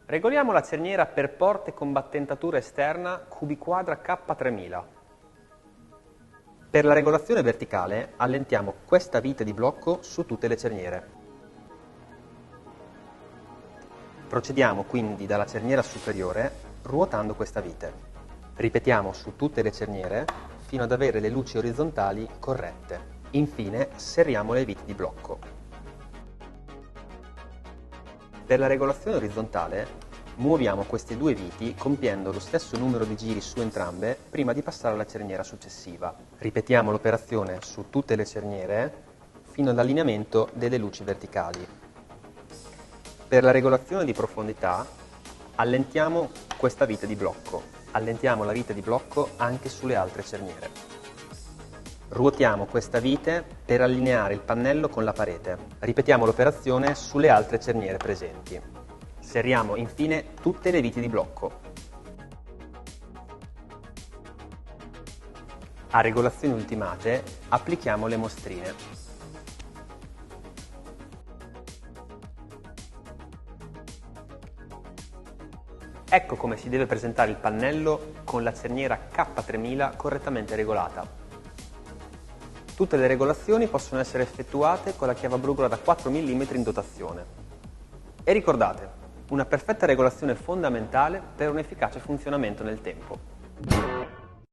Regoliamo la cerniera per porte con battentatura esterna cubiquadra K3000. Per la regolazione verticale allentiamo questa vite di blocco su tutte le cerniere. Procediamo quindi dalla cerniera superiore ruotando questa vite. Ripetiamo su tutte le cerniere fino ad avere le luci orizzontali corrette. Infine serriamo le viti di blocco. Per la regolazione orizzontale muoviamo queste due viti compiendo lo stesso numero di giri su entrambe prima di passare alla cerniera successiva. Ripetiamo l'operazione su tutte le cerniere fino all'allineamento delle luci verticali. Per la regolazione di profondità allentiamo questa vite di blocco. Allentiamo la vite di blocco anche sulle altre cerniere. Ruotiamo questa vite per allineare il pannello con la parete. Ripetiamo l'operazione sulle altre cerniere presenti. Serriamo infine tutte le viti di blocco. A regolazioni ultimate applichiamo le mostrine. Ecco come si deve presentare il pannello con la cerniera K3000 correttamente regolata. Tutte le regolazioni possono essere effettuate con la chiavabrugola da 4 mm in dotazione. E ricordate, una perfetta regolazione è fondamentale per un efficace funzionamento nel tempo.